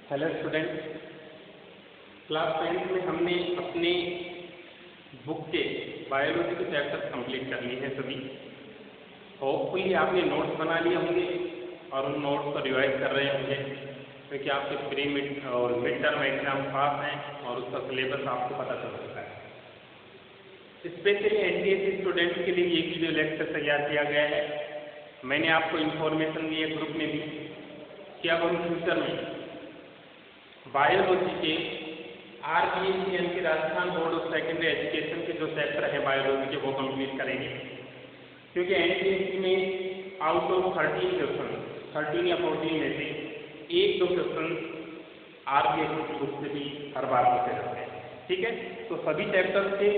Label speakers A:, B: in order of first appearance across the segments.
A: Hello student, class 10th में हमने अपने बुक के बायोलॉजी के चैप्टर कंप्लीट कर लिए हैं सभी। होपफुली आपने नोट्स बना लिए होंगे और उन नोट्स को रिवाइज कर रहे होंगे क्योंकि आपके प्री मिड और मिड टर्म एग्जाम पास हैं और उसका सिलेबस आपको पता चल चुका है। स्पेशली NTSC स्टूडेंट्स के लिए ये वीडियो लेक्चर तैयार किया गया है। मैंने आपको इन्फॉर्मेशन दी है ग्रुप में भी कि अब हम फ्यूचर में बायोलॉजी के RBSc यानी कि Rajasthan board of secondary education के जो चैप्टर हैं बायोलॉजी के वो कंप्लीट करेंगे, क्योंकि NTSC में आउट ऑफ 13 क्वेश्चन 13 या 14 में से एक दो क्वेश्चन RBSc की बुक से भी हर बार पूछे जाते हैं। ठीक है, तो सभी चैप्टर के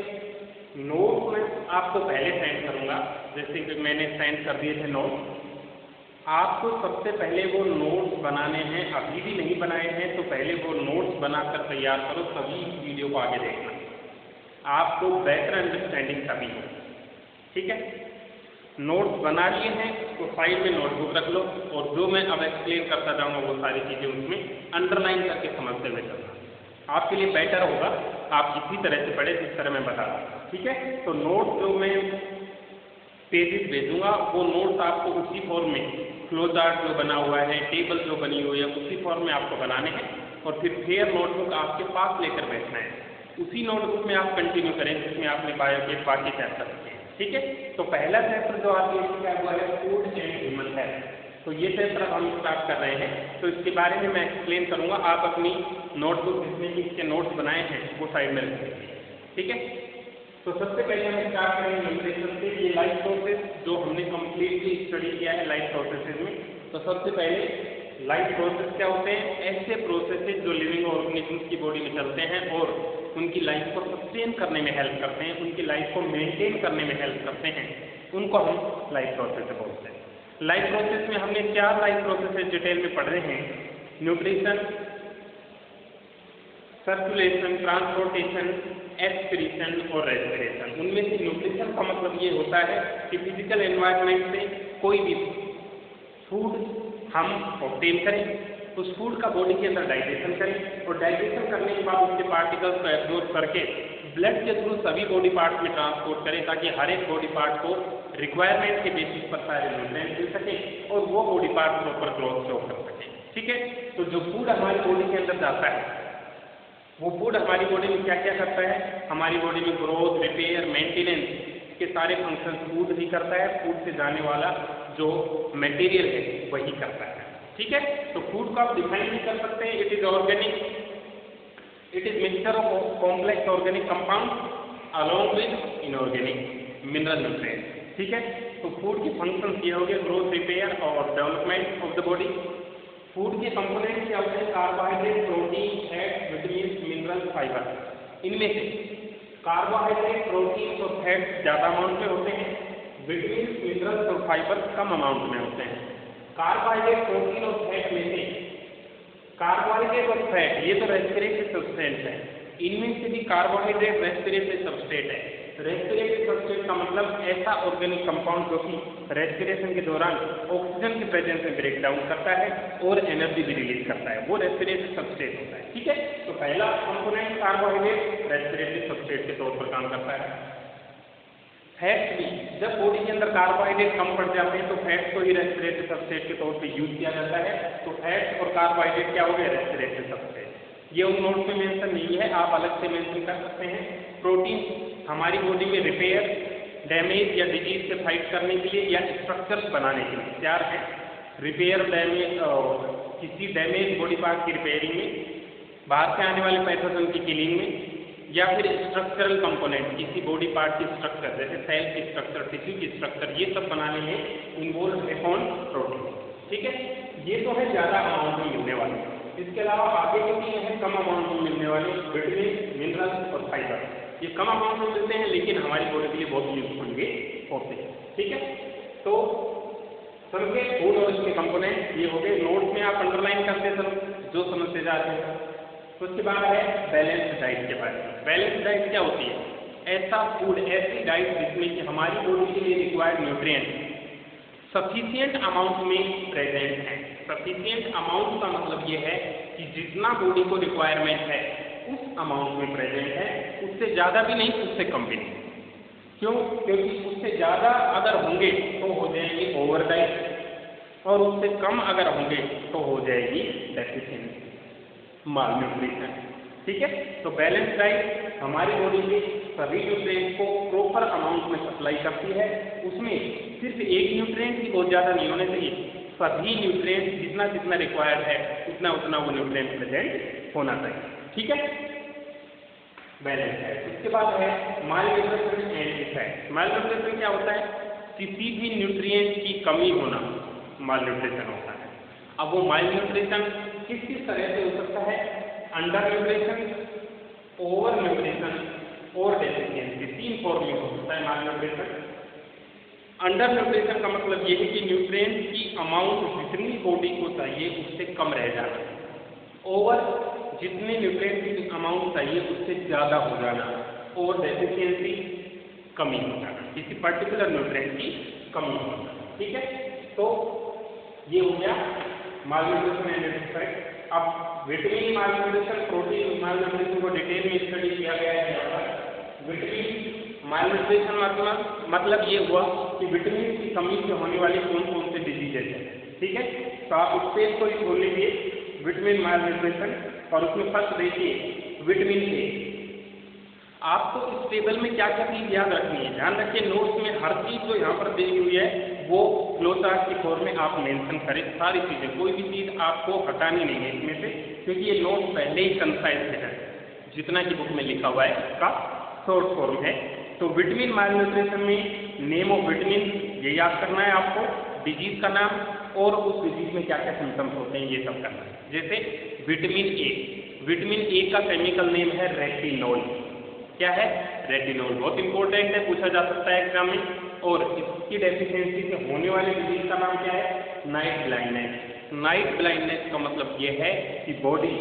A: नोट्स मैं आपको पहले सेंड करूँगा, जैसे कि मैंने सेंड कर दिए थे नोट्स। आपको सबसे पहले वो नोट्स बनाने हैं, अभी भी नहीं बनाए हैं तो पहले वो नोट्स बनाकर तैयार करो, तभी वीडियो को आगे देखना, आपको बेटर अंडरस्टैंडिंग तभी हो। ठीक है, नोट्स बना लिए हैं तो साइड में नोटबुक रख लो और जो मैं अब एक्सप्लेन करता जाऊँगा वो सारी चीज़ें उसमें अंडरलाइन करके समझते हुए चलना, आपके लिए बेटर होगा। आप इसी तरह से पढ़े जिस तरह मैं बता रहा हूँ। ठीक है, तो नोट्स जो मैं पेजेस भेजूँगा वो नोट्स आपको उसी फॉर्म में फ्लो चार्ट जो बना हुआ है, टेबल जो बनी हुई है उसी फॉर्म में आपको बनाने हैं और फिर फेयर नोटबुक आपके पास लेकर बैठना है। उसी नोटबुक में आप कंटिन्यू करें जिसमें आपने बायो के बाकी चैप्टर रखे हैं। ठीक है, तो पहला चैप्टर जो आपके क्या हुआ है, फूड एंड ह्यूमन हेल्थ। तो ये चैप्टर हम स्टार्ट कर रहे हैं, तो इसके बारे में मैं एक्सप्लेन करूँगा। आप अपनी नोटबुक जिसमें भी इसके नोट्स बनाए हैं वो साइड में रखेंगे। ठीक है, तो सबसे पहले हम स्टार्ट करेंगे न्यूट्रिशन से। ये लाइफ प्रोसेस जो हमने कम्प्लीटली स्टडी किया है लाइफ प्रोसेसेस में। तो सबसे पहले लाइफ प्रोसेस क्या होते हैं? ऐसे प्रोसेसेस जो लिविंग ऑर्गेनिजम्स की बॉडी में चलते हैं और उनकी लाइफ को सस्टेन करने में हेल्प करते हैं, उनकी लाइफ को मेंटेन करने में हेल्प करते हैं, उनको हम लाइफ प्रोसेस बोलते हैं। लाइफ प्रोसेस में हमने 4 लाइफ प्रोसेसेस डिटेल में पढ़ रहे हैं: न्यूट्रिशन, सर्कुलेशन, ट्रांसपोर्टेशन, एस्पिरेशन और रेस्पिरेशन। उनमें से न्यूट्रिशन का मतलब ये होता है कि फिजिकल एनवायरनमेंट से कोई भी फूड हम ऑब्टेन करें, उस फूड का बॉडी के अंदर डाइजेशन करें और डाइजेशन करने के बाद उसके पार्टिकल्स को एब्जॉर्ब करके ब्लड के थ्रू सभी बॉडी पार्ट में ट्रांसपोर्ट करें ताकि हर एक बॉडी पार्ट को रिक्वायरमेंट के बेसिस पर सारे न्यूट्रिएंट्स मिल सके और वो body part proper growth show कर सके। ठीक है, तो जो फूड हमारी बॉडी के अंदर जाता है वो फूड हमारी बॉडी में क्या क्या करता है? हमारी बॉडी में ग्रोथ, रिपेयर, मेंटेनेंस के सारे फंक्शन फूड ही करता है। फूड से जाने वाला जो मटेरियल है वही करता है। ठीक है, तो फूड को आप डिफाइन भी कर सकते हैं। It is organic, it is mixture of complex organic compound along with inorganic mineral nutrients. ठीक है, तो फूड के फंक्शन ये हो गए ग्रोथ, रिपेयर और development of the body. Food के कंपोनेंट क्या होते हैं? Carbohydrate, protein, fat, vitamin, mineral, fibre. इनमें से कार्बोहाइड्रेट, प्रोटीन और फैट ज़्यादा अमाउंट में होते हैं, विटामिन, मिनरल्स और फाइबर कम अमाउंट में होते हैं। कार्बोहाइड्रेट, प्रोटीन और फैट में से कार्बोहाइड्रेट और फैट ये तो रेस्पिरेटरी सब्सटेंस है, इनमें से भी कार्बोहाइड्रेट रेस्पिरेटरी सब्सटेंस है। रेस्पिरेटरी सब्सटेंस का मतलब ऐसा ऑर्गेनिक कंपाउंड जो कि रेस्पिरेशन के दौरान ऑक्सीजन की प्रेजेंस में ब्रेक डाउन करता है और एनर्जी भी रिलीज करता है, वो रेस्पिरेटरी सब्सटेंस होता है। ठीक है, तो पहला कंपोनेंट कार्बोहाइड्रेट रेस्पिरेटरी सब्सटेंस के तौर पर काम करता है। फैट्स भी, जब बॉडी के अंदर कार्बोहाइड्रेट कम पड़ जाते हैं तो फैट्स को ही रेस्पिरेटरी सब्सटेंस के तौर पे यूज किया जाता है। तो फैट्स और कार्बोहाइड्रेट क्या हो गए? Respiratory substance. ये उन नोट्स में मेंशन नहीं है, आप अलग से मेंशन कर सकते हैं। प्रोटीन हमारी बॉडी में रिपेयर, डैमेज या डिजीज से फाइट करने के लिए या स्ट्रक्चर्स बनाने के लिए तैयार है। रिपेयर, डैमेज और किसी डैमेज बॉडी पार्ट की रिपेयरिंग में, बाहर से आने वाले पैथोजन की किलिंग में, या फिर स्ट्रक्चरल कंपोनेंट किसी बॉडी पार्ट की स्ट्रक्चर जैसे सेल की स्ट्रक्चर, टिश्यू की स्ट्रक्चर, ये सब बनाने में इन्वॉल्व है कौन? प्रोटीन। ठीक है, ये तो है ज़्यादा अमाउंट में मिलने वाले। इसके अलावा आगे के 3 हैं कम अमाउंट में मिलने वाले, विटामिन, मिनरल्स और फाइबर। ये कम अमाउंट में मिलते हैं लेकिन हमारी बॉडी के लिए बहुत यूजफुल भी होते हैं। ठीक है, तो समझे फूड और इसके कंपोनेंट ये हो गए। नोट्स में आप अंडरलाइन करते चलो जो समझते जा रहे हैं। तो उसके बाद है बैलेंस डाइट के बारे में। बैलेंस डाइट क्या होती है? ऐसा फूड, ऐसी डाइट जिसमें कि हमारी बॉडी के लिए रिक्वायर्ड न्यूट्रिएंट्स सफिशिएंट अमाउंट में प्रेजेंट हैं। सफिशिएंट अमाउंट का मतलब ये है कि जितना बॉडी को रिक्वायरमेंट है उस अमाउंट में प्रेजेंट है, उससे ज़्यादा भी नहीं, उससे कम भी नहीं। क्यों? क्योंकि उससे ज़्यादा अगर होंगे तो हो जाएगी ओवर डाइट और उससे कम अगर होंगे तो हो जाएगी डेफिशिएंसी, माल न्यूट्रिशन। ठीक है, तो बैलेंस डाइट हमारी बॉडी के सभी न्यूट्रिएंट्स को प्रॉपर अमाउंट में सप्लाई करती है। उसमें सिर्फ एक न्यूट्रिएंट ही बहुत ज़्यादा नहीं होने चाहिए, सभी न्यूट्रिएंट्स जितना जितना रिक्वायर्ड है उतना उतना वो न्यूट्रिएंट प्रेजेंट होना चाहिए। ठीक है, बैलेंस है। उसके बाद है malnutrition and effect. Malnutrition क्या होता है? किसी भी न्यूट्रिएंट की कमी होना माल न्यूट्रिशन होता है। अब वो माल न्यूट्रिशन किस किस तरह से हो सकता है? अंडर न्यूट्रिशन, ओवर न्यूट्रिशन और डेफिशिएंसी, 3 फॉर्म में हो सकता है माल न्यूट्रिशन। अंडर न्यूट्रिशन का मतलब ये है कि न्यूट्रिएंट की अमाउंट जितनी बॉडी को चाहिए उससे कम रह जाना। ओवर, जितने न्यूट्रिएंट की अमाउंट चाहिए उससे ज़्यादा हो जाना। और डेफिशिएंसी, कमी हो जाना, किसी पर्टिकुलर न्यूट्रिएंट की कमी हो जाना। ठीक है, तो ये हो गया माल न्यूट्रिशन एंड इफेक्ट। अब विटामिन माल न्यूट्रिशन, प्रोटीन माल न्यूट्रिशन को डिटेल में स्टडी किया गया है यहाँ पर। विटामिन माल न्यूट्रिशन मतलब ये हुआ कि विटामिन की कमी से होने वाली कौन कौन से डिजीजेज हैं। ठीक है, तो आप उस पेज को ही खोल लीजिए, विटामिन माल न्यूट्रिशन, और उसमें फर्स्ट देखिए विटामिन ए। आपको इस टेबल में क्या क्या चीज़ याद रखनी है, ध्यान रखिए नोट्स में हर चीज़ जो यहाँ पर दी हुई है वो फ्लो चार्ट की फॉर्म में आप मेंशन करें, सारी चीज़ें, कोई भी चीज़ आपको हटानी नहीं है इसमें से, क्योंकि ये नोट पहले ही कंसाइज है, जितना की बुक में लिखा हुआ है इसका शॉर्ट फॉर्म है। तो विटामिन माल न्यूट्रिशन में नेम ऑफ विटामिन ये याद करना है आपको, डिजीज का नाम और उस डिजीज में क्या क्या सिम्टम्स होते हैं ये सब करना है। जैसे विटामिन ए, विटामिन ए का केमिकल नेम है रेटिनोल। क्या है? रेटिनोल। बहुत इंपॉर्टेंट है, पूछा जा सकता है एग्जाम में। और इसकी डेफिशिएंसी से होने वाले डिजीज का नाम क्या है? Night blindness. नाइट ब्लाइंडनेस का मतलब ये है कि बॉडी,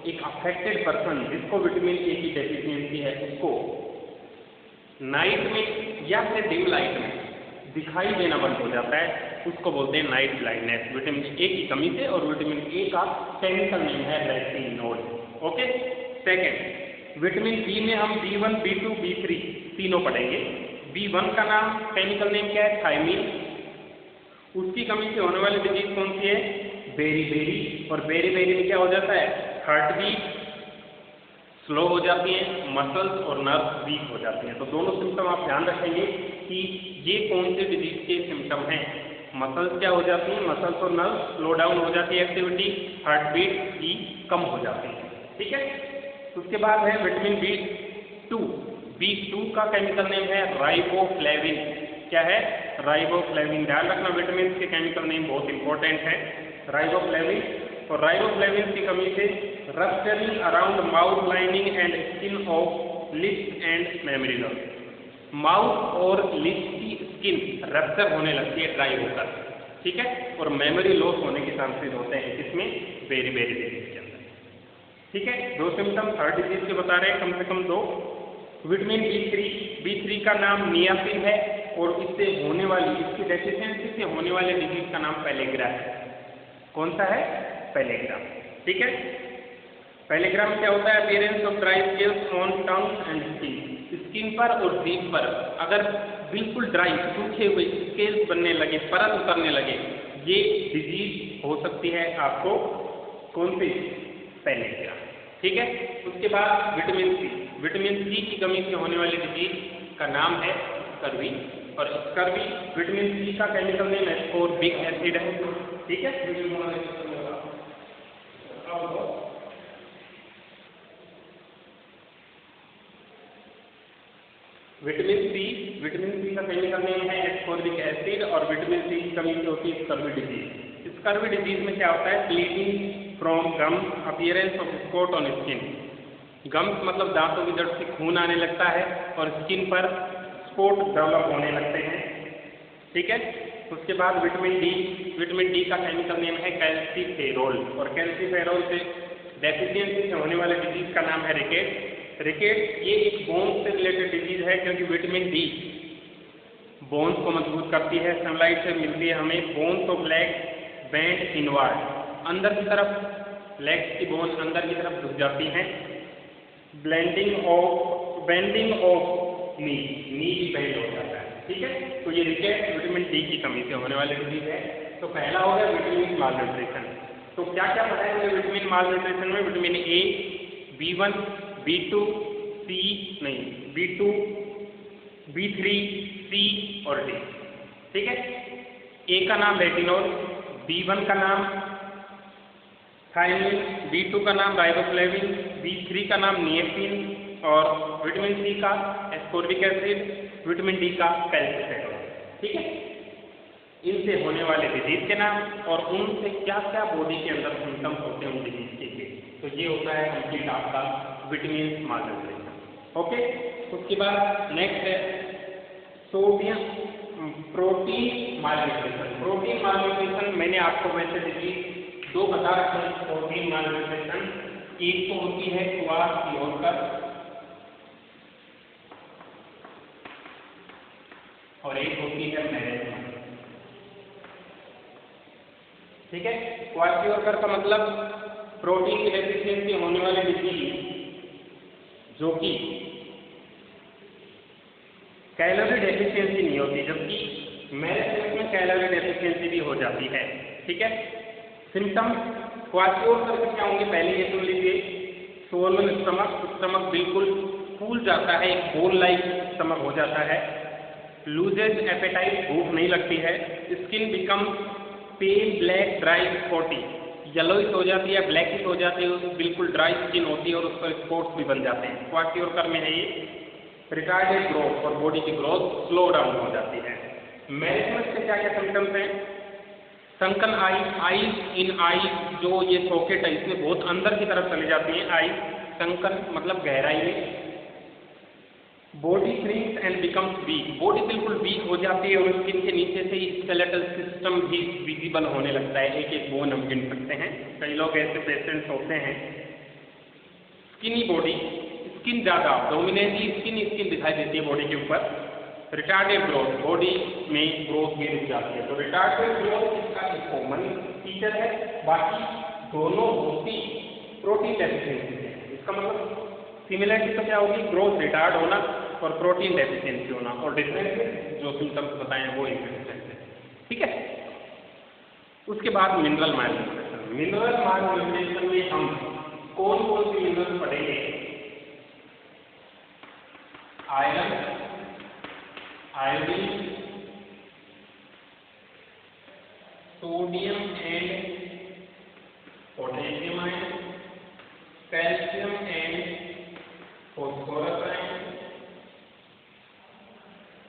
A: एक अफेक्टेड पर्सन जिसको विटामिन ए की डेफिशिएंसी है उसको नाइट में या फिर डिम लाइट में दिखाई देना बंद हो जाता है, उसको बोलते हैं नाइट ब्लाइंडनेस, विटामिन ए की कमी से। और विटामिन ए का केमिकल नेम है retinol. Okay, second vitamin B में हम B1, B2, B3 तीनों पढ़ेंगे। B1 का नाम, केमिकल नेम क्या है? थायमीन। उसकी कमी से होने वाली डिजीज कौन सी है? बेरी। और बेरी में क्या हो जाता है? हार्ट बीट स्लो हो जाती है, मसल्स और नर्व वीक हो जाती हैं। तो दोनों सिम्टम आप ध्यान रखेंगे कि ये कौन से डिजीज के सिम्टम हैं। मसल्स क्या हो जाती हैं? मसल्स और नर्व स्लो डाउन हो जाती है एक्टिविटी, हार्ट बीट की कम हो जाती है। ठीक है, उसके बाद है विटामिन B2। B2 का केमिकल नेम है राइबोफ्लेविन। क्या है? राइबोफ्लेविन। ध्यान रखना विटामिन के केमिकल नेम बहुत इंपॉर्टेंट है, राइबोफ्लेविन। और राइबोफ्लेविन की कमी से rupturing around mouth lining and skin of lips and memory loss. Mouth और लिप्स की स्किन रप्चर होने लगती है ड्राई होकर। ठीक है, और मेमोरी लॉस होने के चांसेस होते हैं किसमें? बेरी डिजीज के अंदर। ठीक है, दो सिम्टम हर डिजीज के बता रहे हैं, कम से कम दो। विटामिन B3 का नाम नियासिन है और इससे होने वाली, इसकी डेफिशिएंसी से होने वाले डिजीज का नाम पेलेग्रा है। कौन सा है? पेलेग्रा। ठीक है, पेलेग्रा में क्या होता है? Appearance of dry scales on tongue and skin. Skin पर और जीभ पर अगर बिल्कुल ड्राई, सूखे हुए स्केल्स बनने लगे, परत उतरने लगे, ये डिजीज हो सकती है आपको। कौन सी? पेलेग्रा। ठीक है, उसके बाद विटामिन सी की कमी से होने वाली डिजीज का नाम है स्कर्वी। और स्कर्वी विटामिन सी का केमिकल नेम एस्कोर्बिक एसिड है। ठीक है, विटामिन सी का केमिकल नेम है एस्कोर्बिक एसिड और विटामिन सी की कमी से होती है स्कर्वी डिजीज। स्कर्वी डिजीज में क्या होता है? Bleeding from gums, appearance of spot on skin. Gums मतलब दांतों की जड़ से खून आने लगता है और स्किन पर स्पॉट डेवलप होने लगते हैं। ठीक है, उसके बाद विटामिन डी का केमिकल नेम है कैल्सीफेरोल। और कैल्सीफेरोल से डेफिशिएंसी से होने वाले डिजीज का नाम है रिकेट। ये एक बोन्स से रिलेटेड डिजीज है, क्योंकि विटामिन डी बोन्स को मजबूत करती है, सनलाइट से मिलती है हमें। Bones of leg bend inward, अंदर की तरफ लेग्स की बोन अंदर की तरफ झुक जाती हैं। बेंडिंग ऑफ नी भी बेंड हो जाता है, ठीक है। तो ये देखिए विटामिन डी की कमी से होने वाली डिजीज है। तो पहला हो गया विटामिन मालन्यूट्रिशन। तो क्या क्या बताया हमने विटामिन मालन्यूट्रिशन में? Vitamin A, B1, B2, B2, B3, C और D, ठीक है। ए का नाम रेटिनॉल, B1 का नाम थायमिन, B2 का नाम राइबोफ्लेविन, B3 का नाम निएसिन और विटामिन सी का एस्कॉर्बिक एसिड, विटामिन डी का कैल्सिफेरॉल, ठीक है। इनसे होने वाले डिजीज के नाम और उनसे क्या क्या बॉडी के अंदर सिम्टम्स होते हैं उन डिजीज के। तो ये होता है कंप्लीट आपका विटामिन मालन्यूट्रिशन। ओके, उसके बाद नेक्स्ट है sodium protein malnutrition. Protein malnutrition मैंने आपको वैसे डिजीज दो बता रखे हैं प्रोटीन मालन्यूट्रिशन। एक तो होती है क्वाश योरकर और एक होती है मैरेथन, ठीक है। क्वाशियोरकर का मतलब प्रोटीन की डेफिशिएंसी होने वाली डिजीज जो कि कैलोरी डेफिशिएंसी नहीं होती, जबकि मैरेथन में कैलोरी डेफिशिएंसी भी हो जाती है, ठीक है। सिम्टम्स क्वाशियोरकर के क्या होंगे पहले ये सुन लीजिए। स्वोलन स्टमक बिल्कुल फूल जाता है, एक बोल लाइक स्टमक हो जाता है। लूजेज एपेटाइट, भूख नहीं लगती है। स्किन बिकम्स पेल ब्लैक ड्राई स्पॉटी, येलोइश हो जाती है, ब्लैकिश हो जाती है, बिल्कुल ड्राई स्किन होती है और उस पर स्पॉट्स भी बन जाते हैं। क्वाशियोरकर में है ये। रिटार्डेड ग्रोथ और बॉडी की ग्रोथ स्लो डाउन हो जाती है। मैरेथन से क्या क्या सिम्टम्स हैं? संकन आईज इन आई, जो ये सॉकेट है इसमें बहुत अंदर की तरफ चली जाती है आई, संकन मतलब गहराई में। Body shrinks and becomes week, body बिल्कुल वीक हो जाती है और स्किन के नीचे से स्केलेटल सिस्टम भी विजिबल होने लगता है। एक एक बोन हम गिन सकते हैं। कई लोग ऐसे पेशेंट्स होते हैं। स्किनी बॉडी, स्किन ज़्यादा डोमिनेटली स्किन दिखाई देती है बॉडी के ऊपर। रिटार्डेड ग्रोथ, बॉडी में ग्रोथ भी रुक जाती है। तो रिटार्डेड ग्रोथ इसका एक कॉमन फीचर है, बाकी दोनों होती प्रोटीन डेफिशिएंसी है। इसका मतलब सिमिलरिटी तो क्या होगी? ग्रोथ रिटार्ड होना और प्रोटीन डेफिशिएंसी होना, और डिफरेंस जो सिम्टम्स बताए हैं वो इंपॉर्टेंट है, ठीक है। उसके बाद मिनरल मालन्यूट्रिशन। मिनरल मालन्यूट्रिशन में हम कौन कौन सी मिनरल पढ़ेंगे? Iron, iodine, sodium and potassium ion, calcium and phosphorus ion,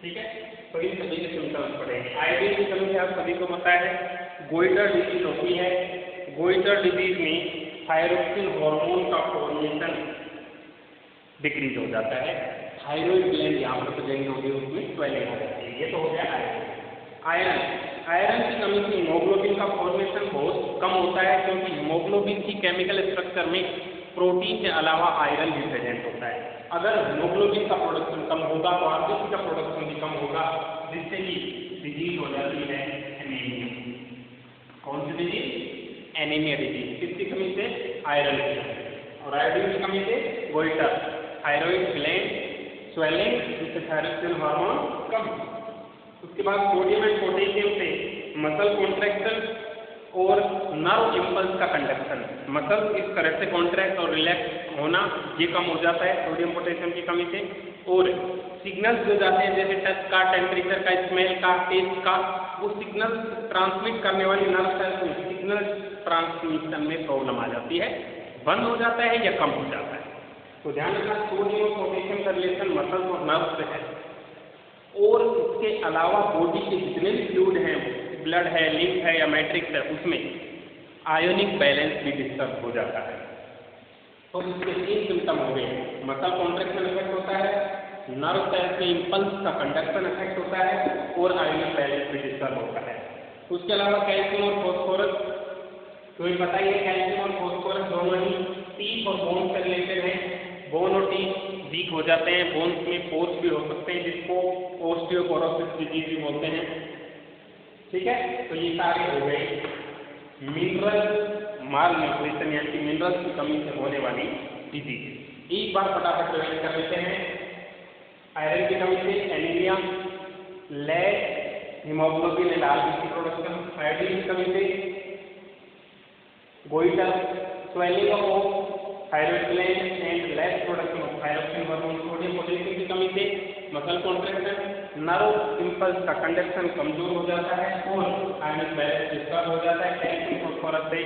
A: ठीक है। तो इन सभी के सिम्टम्स पड़ेंगे। आयोडीन की कमी से आप सभी को पता है गोइटर डिजीज होती है। गोइटर डिजीज में थायरोक्सिन हार्मोन का फॉर्मेशन डिक्रीज हो जाता है। थायराइड ग्लैंड यहाँ पर प्रेजेंट होगी, उसमें स्वेलिंग हो जाती है। ये तो हो गया आयरन। आयरन की कमी से हीमोग्लोबिन का फॉर्मेशन बहुत कम होता है, क्योंकि हीमोग्लोबिन की केमिकल स्ट्रक्चर में प्रोटीन के अलावा आयरन भी प्रेजेंट होता है। अगर हीमोग्लोबिन का प्रोडक्शन कम होगा तो आरबीसी का प्रोडक्शन भी कम होगा, जिससे कि डिजीज हो जाती है एनीमिया। कौन सी डिजीज? Anaemia disease. किसकी कमी से? आयरन की। और आयोडीन की कमी से गोइटर, थायराइड ग्लैंड स्वेलिंग, जिससे थायरोक्सिन हार्मोन कम। उसके बाद सोडियम एंड पोटेशियम से मसल कॉन्ट्रैक्शन और नर्व इम्पल्स का कंडक्शन। मसल इस तरह से कॉन्ट्रैक्ट और रिलैक्स होना ये कम हो जाता है सोडियम पोटेशियम की कमी से। और सिग्नल्स जो जाते हैं जैसे टच का, टेम्परेचर का, स्मेल का, टेस्ट का, वो सिग्नल ट्रांसमिट करने वाली नर्व सेल्स में सिग्नल ट्रांसमिशन में प्रॉब्लम आ जाती है, बंद हो जाता है या कम हो जाता है। तो ध्यान रखना सोडियम और पोटेशियम का रिलेशन मसल और नर्व से है। और इसके अलावा बॉडी के जितने भी फ्लूइड हैं, ब्लड है, लिम्फ है या मैट्रिक्स है, उसमें आयोनिक बैलेंस भी डिस्टर्ब हो जाता है। तो इसके 3 सिम्टम हो गए। मसल कॉन्ट्रैक्शन इफेक्ट होता है, नर्व सेल्स में इम्पल्स का कंडक्शन इफेक्ट होता है और आयोनिक बैलेंस भी डिस्टर्ब होता है। उसके अलावा कैल्शियम और फॉस्फोरस, तो ये बताइए कैल्शियम और फॉस्फोरस दोनों ही टीथ और बोन से रिलेटेड हैं। बोन और टीथ वीक हो जाते हैं, बोन्स में पोर्स भी हो सकते हैं, जिसको ऑस्टियोपोरोसिस डिजीज भी बोलते हैं, ठीक है। तो ये सारे हो गए मिनरल माल न्यूट्रिशन यानी कि मिनरल्स की कमी से होने वाली डिजीज। एक बार फटाफट रिवाइज कर लेते हैं। आयरन की कमी से anaemia, lag, haemoglobin and RBC production. Iodine की कमी से goitre, swelling of thyroid gland and less production of thyroxine hormone. Sodium potassium की कमी से मसल कॉन्ट्रैक्शन, नर्व इंपल्स का कंडक्शन कमजोर हो जाता है और आयनिक बैलेंस डिस्टर्ब हो जाता है। कैल्शियम फास्फोरस से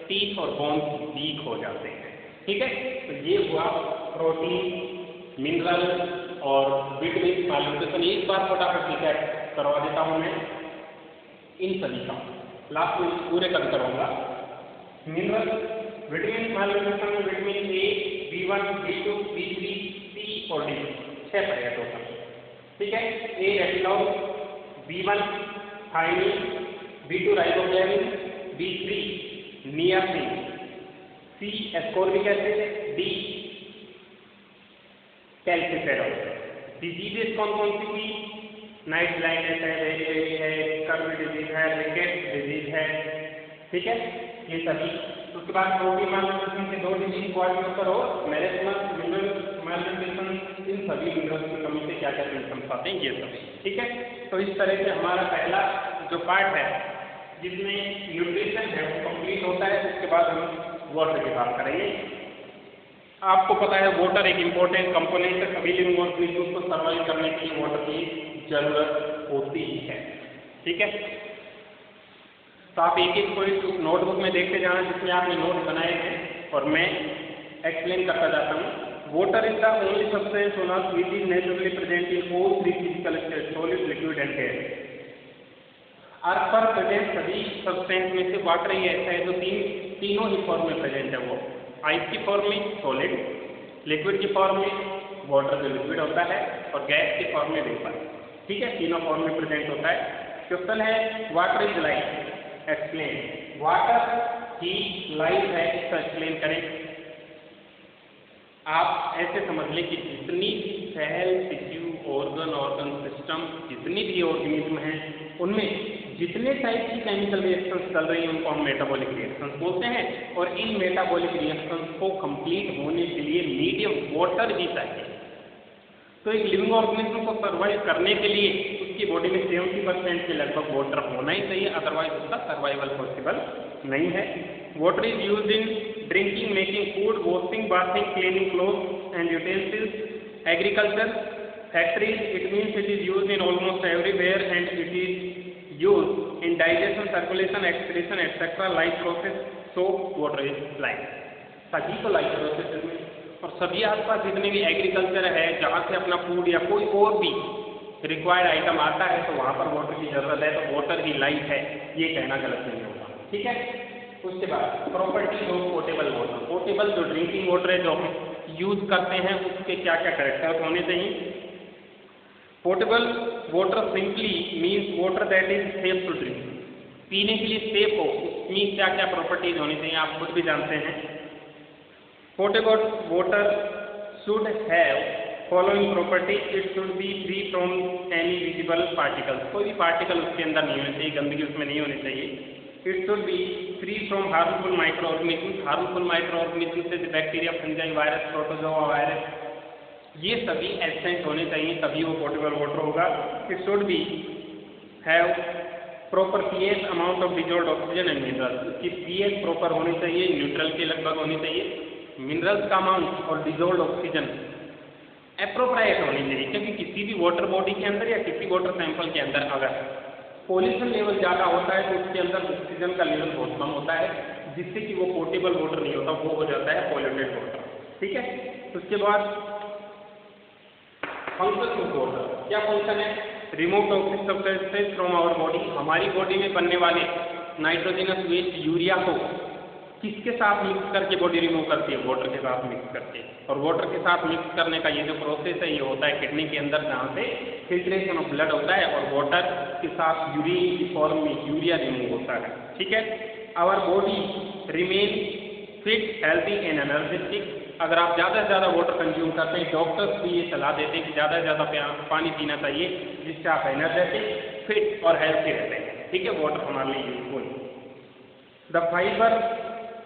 A: टीथ और बोन्स वीक हो जाते हैं। ठीक है, तो ये हुआ प्रोटीन, मिनरल और विटामिन मालन्यूट्रिशन। एक बार फटाफट रिकैप करवा देता हूँ मैं इन सभी का, लास्ट में पूरे कर करूँगा। मिनरल, विटामिन मालन्यूट्रिशन में vitamin A, B1, B2, B3, C और D 6 पड़ेगा टोटल। ठीक है, A retinol, B1 thiamine, B2 riboflavin, B3 niacin, C ascorbic acid, D calciferol. Diseases कौन कौन सी थी? नाइट ब्लाइंडनेस है, वेरी है, कर्व डिजीज है, रिकेट डिजीज है। ठीक है, ये सभी। उसके बाद प्रोटीन मालन्यूट्रिशन के 2 डिजीज को आगे करो, मैलेस्मस, मिनरल मालन्यूट्रिशन, इन सभी मिनरल्स की कमी से क्या क्या सिम्टम्स आते हैं ये सभी। ठीक है, तो इस तरह से हमारा पहला जो पार्ट है जिसमें न्यूट्रिशन है वो कंप्लीट होता है। उसके बाद हम वाटर की बात करेंगे। आपको पता है वाटर एक इम्पोर्टेंट कंपोनेंट है, सभी लिविंग ऑर्गेनिज्म को सर्वाइव करने के लिए वाटर की जरूरत होती ही है। ठीक है, तो आप एक एक पॉइंट नोटबुक में देखते जाना जिसमें आपने नोट बनाए हैं और मैं एक्सप्लेन करता जाता हूँ। Water is the only substance on earth which is naturally present in all 3 physical state, solid, liquid and gas. Earth पर प्रेजेंट सभी सब्सटेंस में से वाटर ही ऐसा है जो तीनों ही फॉर्म में प्रेजेंट है। वो आइस की फॉर्म में सॉलिड, लिक्विड की फॉर्म में वाटर जो लिक्विड होता है और गैस की फॉर्म में वेपर। ठीक है, तीनों फॉर्म में प्रेजेंट होता है। क्वेश्चन है water is life, explain. Water he life है, इसका एक्सप्लेन करें। आप ऐसे समझ लें कि जितनी भी सेल, टिश्यू, ऑर्गन सिस्टम, जितनी भी ऑर्गेनिज्म हैं उनमें जितने टाइप की केमिकल रिएक्शंस चल रही हैं उनको हम मेटाबॉलिक रिएक्शंस बोलते हैं। और इन मेटाबॉलिक रिएक्शंस को कंप्लीट होने के लिए मीडियम वाटर भी चाहिए। तो एक लिविंग ऑर्गेनिज्म को सर्वाइव करने के लिए उसकी बॉडी में 70% के लगभग वाटर होना ही चाहिए, अदरवाइज उसका सर्वाइवल पॉसिबल नहीं है। Water is used in drinking, making food, washing, bathing, cleaning cloth and utensils, agriculture, factories. It means it is used in almost everywhere and it is used in digestion, circulation, excretion etcetera, life process. So water is life. सभी को life process में और सभी आसपास जितने भी agriculture है जहाँ से अपना फूड या कोई और भी रिक्वायर्ड आइटम आता है तो वहाँ पर वाटर की जरूरत है, तो वाटर ही लाइफ है, ये कहना गलत नहीं होगा। ठीक है, उसके बाद properties of portable water. Portable जो ड्रिंकिंग वाटर है जो हम यूज करते हैं उसके क्या क्या कैरेक्टर्स होने चाहिए। Portable water simply means water that is safe to drink. पीने के लिए सेफ हो उसमें क्या क्या प्रॉपर्टीज होनी चाहिए आप खुद भी जानते हैं। Portable water should have following property, it should be free from any visible particles. कोई भी पार्टिकल उसके अंदर नहीं होने चाहिए, गंदगी उसमें नहीं होनी चाहिए। It should be free from harmful microorganism. Harmful microorganism से bacteria, fungi, virus, protozoa virus, ये सभी एब्सेंट होने चाहिए तभी वो पोर्टेबल वाटर होगा। It should be have proper pH amount of dissolved oxygen and minerals. इसकी pH proper होनी चाहिए, न्यूट्रल के लगभग होनी चाहिए। मिनरल्स का अमाउंट और डिजॉल्व्ड ऑक्सीजन एप्रोप्रिएट होनी चाहिए, क्योंकि किसी भी वाटर बॉडी के अंदर या किसी वाटर सैंपल के अंदर अगर पॉल्यूशन लेवल ज़्यादा होता है तो उसके अंदर ऑक्सीजन का लेवल बहुत कम होता है, जिससे कि वो पोर्टेबल वाटर नहीं होता, वो हो जाता है पॉल्यूटेड वाटर। ठीक है, उसके बाद फंक्शन ऑफ वाटर। क्या फंक्शन है? Remove toxic substances from our body. हमारी बॉडी में बनने वाले नाइट्रोजनस वेस्ट यूरिया को किसके साथ मिक्स करके बॉडी रिमूव करती है? वाटर के साथ मिक्स करके। और वाटर के साथ मिक्स करने का ये जो प्रोसेस है ये होता है किडनी के अंदर, जहाँ से फिल्ट्रेशन ऑफ ब्लड होता है और वाटर के साथ यूरिन की फॉर्म में यूरिया रिमूव होता है। ठीक है, our body remain fit, healthy and energetic. अगर आप ज़्यादा से ज़्यादा वाटर कंज्यूम करते हैं, डॉक्टर्स भी ये सलाह देते हैं कि ज़्यादा से ज़्यादा पानी पीना चाहिए, जिससे आप एनर्जेटिक, फिट और हेल्थी रहते हैं। ठीक है, वाटर हमारे लिए useful. The fibre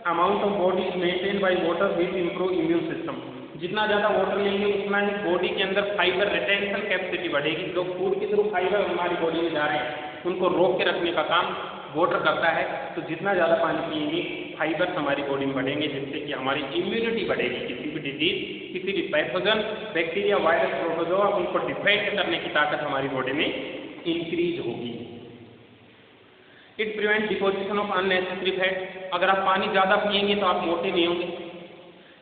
A: amount of body is maintain by water which improve immune system. जितना ज़्यादा वाटर लेंगे उतना ही बॉडी के अंदर फाइबर रिटेंशन कैपेसिटी बढ़ेगी। जो फूड के थ्रू फाइबर हमारी बॉडी में जा रहे हैं उनको रोक के रखने का काम वाटर करता है। तो जितना ज़्यादा पानी पिएंगे फाइबर्स हमारी बॉडी में बढ़ेंगे, जिससे कि हमारी इम्यूनिटी बढ़ेगी। किसी भी डिजीज, किसी भी पैथोजन, बैक्टीरिया, वायरस, प्रोटोजोआ उनको डिफेंड करने की ताकत हमारी बॉडी में इंक्रीज होगी। It prevent deposition of unnecessary fat. अगर आप पानी ज़्यादा पिएंगे तो आप मोटे नहीं होंगे।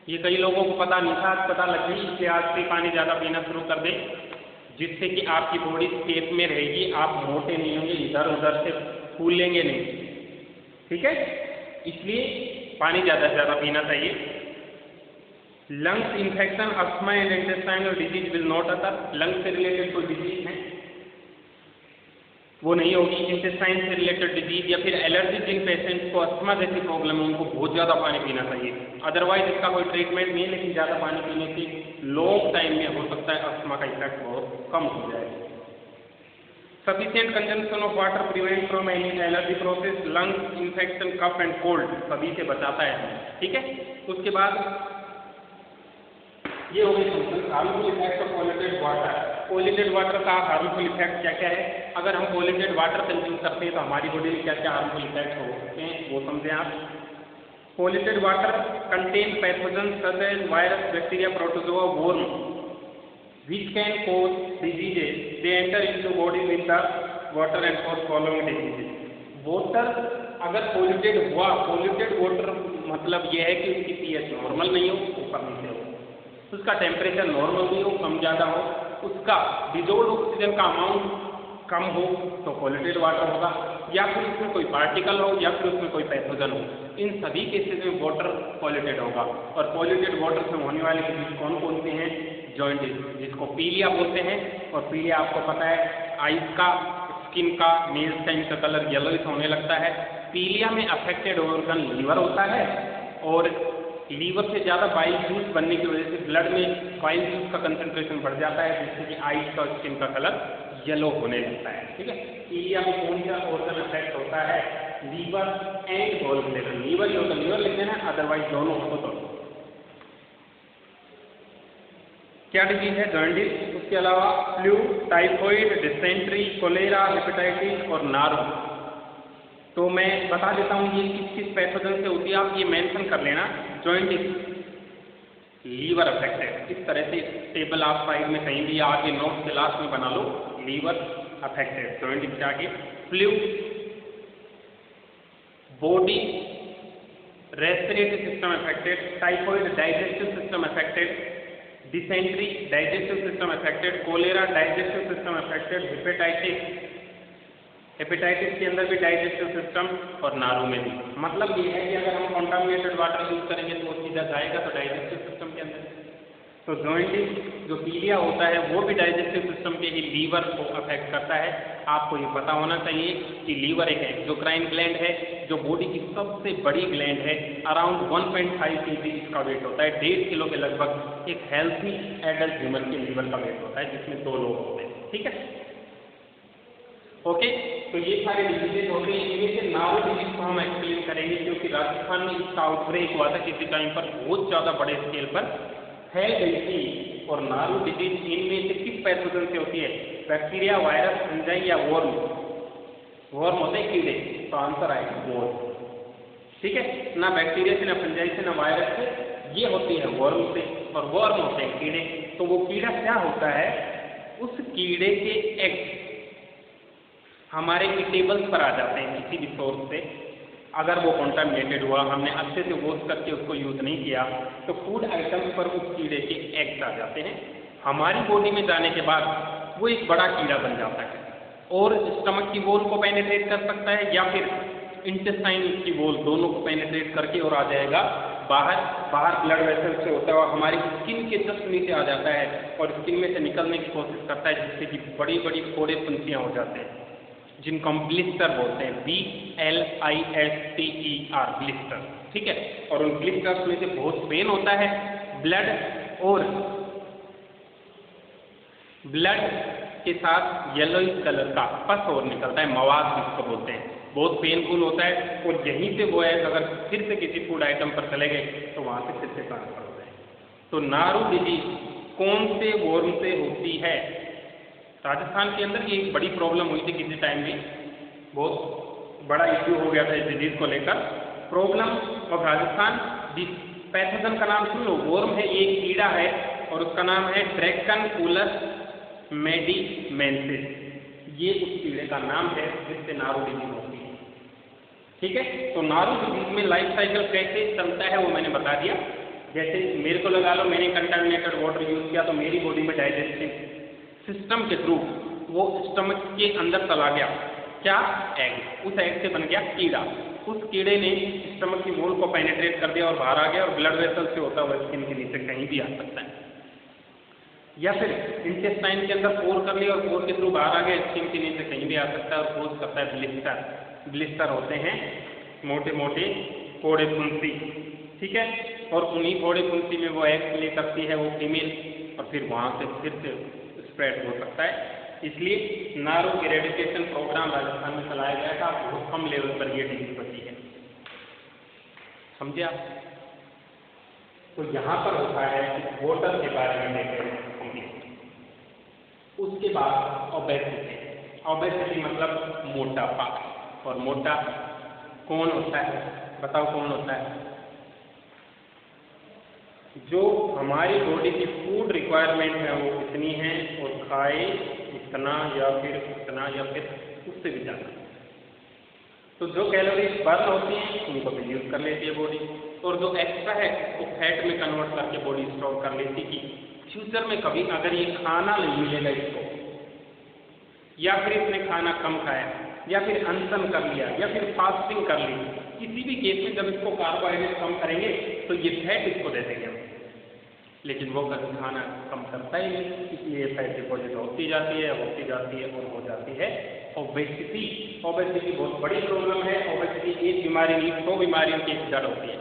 A: ये कई लोगों को पता नहीं था, आज पता लग गई, इसलिए आज से पानी ज़्यादा पीना शुरू कर दें, जिससे कि आपकी बॉडी शेप में रहेगी, आप मोटे नहीं होंगे, इधर उधर से फूल लेंगे नहीं। ठीक है, इसलिए पानी ज़्यादा से ज़्यादा पीना चाहिए। Lungs infection, asthma and intestinal disease will not occur. Lungs से रिलेटेड कोई डिजीज है वो नहीं होगी। इंटेस्टाइन से रिलेटेड डिजीज या फिर एलर्जी जिन पेशेंट्स को अस्थमा जैसी प्रॉब्लम है उनको बहुत ज़्यादा पानी पीना चाहिए। अदरवाइज इसका कोई ट्रीटमेंट नहीं है, लेकिन ज़्यादा पानी पीने से लॉन्ग टाइम में हो सकता है अस्थमा का इफेक्ट बहुत कम हो जाए। Sufficient consumption of water prevent from any allergy process, lungs infection, cough and cold सभी से बचाता है। ठीक है, उसके बाद ये हो गई harmful effect of polluted water. Polluted water का हार्मफुल इफेक्ट क्या क्या है? अगर हम पॉल्यूटेड वाटर कंज्यूम करते हैं तो हमारी बॉडी में क्या क्या हार्मफुल इफेक्ट हो सकते हैं वो समझें आप। Polluted water contain pathogen such as virus, bacteria, protozoa, worm which can cause diseases. They enter into body with the water and cause following diseases. Water अगर पोल्यूटेड हुआ, पोल्यूटेड वाटर मतलब यह है कि उसकी पीएच नॉर्मल नहीं हो, ऊपर नीचे हो, उसका टेम्परेचर नॉर्मल नहीं हो, कम ज़्यादा हो, उसका डिजोल्ड ऑक्सीजन का अमाउंट कम हो तो पोल्यूटेड वाटर होगा, या फिर उसमें कोई पार्टिकल हो या फिर उसमें कोई पैथोजन हो। इन सभी केसेस में वाटर पॉल्यूटेड होगा। और पॉल्यूटेड वाटर से होने वाले डिजीज कौन कौन से हैं? जॉइंटिस, जिसको पीलिया बोलते हैं। और पीलिया आपको पता है आइज का, स्किन का, नेल्स का, इनका कलर येलोइश होने लगता है। पीलिया में अफेक्टेड ऑर्गन लीवर होता है और लीवर से ज़्यादा बाइल जूस बनने की वजह से ब्लड में बाइल जूस का कंसंट्रेशन बढ़ जाता है, जिससे कि आइज का, स्किन का कलर येलो होने लगता है। ठीक है, पीलिया में कौन सा ऑर्गन अफेक्ट होता है? Liver and gall bladder. Liver ही होता है, लीवर लिख देना, अदरवाइज दोनों हो तो। क्या डिजीज है? जॉन्डिस। उसके अलावा flu, typhoid, dysentery, cholera, hepatitis और नारू। तो मैं बता देता हूँ ये किस किस पैथोजन से होती है, आप ये मेंशन कर लेना। जॉन्डिस, लीवर अफेक्टेड, इस तरह से टेबल आप साइड में कहीं भी आगे नोट के लास्ट में बना लो, लीवर अफेक्टेड, जॉइंटिस के आगे। Flu, body respiratory system affected. Typhoid, digestive system affected. Dysentery, digestive system affected. Cholera, digestive system affected. Hepatitis, hepatitis के अंदर भी डाइजेस्टिव सिस्टम और नारू में भी। मतलब ये है कि अगर हम कॉन्टामिनेटेड वाटर यूज करेंगे तो वो सीधा जाएगा तो डाइजेस्टिव सिस्टम के अंदर। तो जॉइंटिस जो पीलिया होता है वो भी डाइजेस्टिव सिस्टम के ही लीवर को अफेक्ट करता है। आपको ये पता होना चाहिए कि लीवर एक एक्सोक्राइन ग्लैंड है जो बॉडी की सबसे बड़ी ग्लैंड है। अराउंड 1.5 kg इसका वेट होता है, 1.5 किलो के लगभग एक हेल्थी एडल्ट ह्यूमन के लीवर का वेट होता है, जिसमें 2 लोग होते हैं। ठीक है, ओके। तो ये सारे डिजीजेज होते हैं, इनमें से नारू डिजीज को हम एक्सप्लेन करेंगे क्योंकि राजस्थान में इसका आउटब्रेक हुआ था किसी टाइम पर, बहुत ज़्यादा बड़े स्केल पर फैल गई थी। और नारू डिजीज इनमें से किस पैथोजन से होती है? बैक्टीरिया, वायरस, फंजाई या वर्म? वर्म होते हैं कीड़े, तो आंसर आएगा वर्म। ठीक है, ना बैक्टीरिया से, ना फंजाई से, ना वायरस से, ये होती है वर्म से, और वर्म होते हैं कीड़े। तो वो कीड़ा क्या होता है? उस कीड़े के एग्स हमारे ईटेबल्स पर आ जाते हैं किसी भी सोर्स से। अगर वो कॉन्टामिनेटेड हुआ, हमने अच्छे से वॉश करके उसको यूज़ नहीं किया, तो फूड आइटम्स पर उस कीड़े के एग्स आ जाते हैं। हमारी बॉडी में जाने के बाद वो एक बड़ा कीड़ा बन जाता है और स्टमक की वॉल को पेनिट्रेट कर सकता है या फिर इंटेस्टाइन की वॉल, दोनों को पेनिट्रेट करके और आ जाएगा बाहर ब्लड वेसल से होता है और हमारी स्किन के जस्ट नीचे आ जाता है और स्किन में से निकलने की कोशिश करता है, जिससे कि बड़ी बड़ी फोड़े फुंसियाँ हो जाते हैं, जिनको हम ब्लिस्टर बोलते हैं, BLISTER, ब्लिस्टर। ठीक है, और उन ब्लिस्टर्स में से बहुत पेन होता है। ब्लड के साथ येलोइश कलर का पस और निकलता है, मवाद जिसको बोलते हैं, बहुत पेनफुल होता है, और यहीं से वो है अगर फिर से किसी फूड आइटम पर चले गए तो वहाँ से फिर से ट्रांसफर होता है। तो नारू डिजीज कौन से वर्म से होती है? राजस्थान के अंदर ये एक बड़ी प्रॉब्लम हुई थी किसी टाइम में, बहुत बड़ा इश्यू हो गया था इस डिजीज को लेकर। प्रॉब्लम ऑफ राजस्थान, जिस पैथोजन का नाम सुन लो, वर्म है, ये एक कीड़ा है और उसका नाम है ड्रैकनकुलस मेडिमेंसिस। ये उस कीड़े का नाम है जिससे नारू डिजीज होती है। ठीक है, तो नारू डिजीज में लाइफ साइकिल कैसे चलता है वो मैंने बता दिया। जैसे मेरे को लगा लो मैंने कंटामिनेटेड वाटर यूज किया तो मेरी बॉडी में डाइजेस्टिव सिस्टम के थ्रू वो स्टमक के अंदर चला गया, क्या? एग। उस एग से बन गया कीड़ा। उस कीड़े ने स्टमक की वॉल को पेनिट्रेट कर दिया और बाहर आ गया, और ब्लड वेसल से होता हुआ स्किन के नीचे कहीं भी आ सकता है। या फिर इंटेस्टाइन के अंदर पोर कर लिया और पोर के थ्रू बाहर आ गया, स्किन के नीचे कहीं भी आ सकता है और कोज करता है ब्लिस्टर। ब्लिस्टर होते हैं मोटे मोटे फोड़े फुंसी। ठीक है, और उन्हीं फोड़े फुंसी में वो एग ले करती है वो फीमेल, और फिर वहाँ से फिर से स्प्रेड हो सकता है। इसलिए नारू इरेडिकेशन प्रोग्राम राजस्थान में चलाया गया था, बहुत कम लेवल पर ये डिजीज बची है। समझे आप? तो यहाँ पर होता है कि वाटर के बारे में देख रहे हैं। उसके बाद ओबेसिटी। ओबेसिटी मतलब मोटापा। और मोटा कौन होता है? बताओ कौन होता है? जो हमारी बॉडी की फूड रिक्वायरमेंट है वो कितनी है, और खाए इतना या फिर उतना या फिर उससे भी ज़्यादा। तो जो कैलोरीज बर्न होती हैं उनको भी यूज़ कर लेती है बॉडी, और जो एक्स्ट्रा है वो फैट में कन्वर्ट करके बॉडी स्टोर कर लेती कि फ्यूचर में कभी अगर ये खाना नहीं मिलेगा इसको, या फिर इसने खाना कम खाया, या फिर अनशन कर लिया, या फिर फास्टिंग कर ली, किसी भी केस में जब इसको कार्बोहाइड्रेट कम करेंगे तो ये फैट इसको दे देंगे। लेकिन वो कभी खाना कम करता ही नहीं, इसलिए फैट डिपॉजिट होती जाती है और हो जाती है ओबेसिटी। ओबेसिटी बहुत बड़ी प्रॉब्लम है। ओबेसिटी एक बीमारी नहीं, 100 बीमारियों की एक जड़ होती है।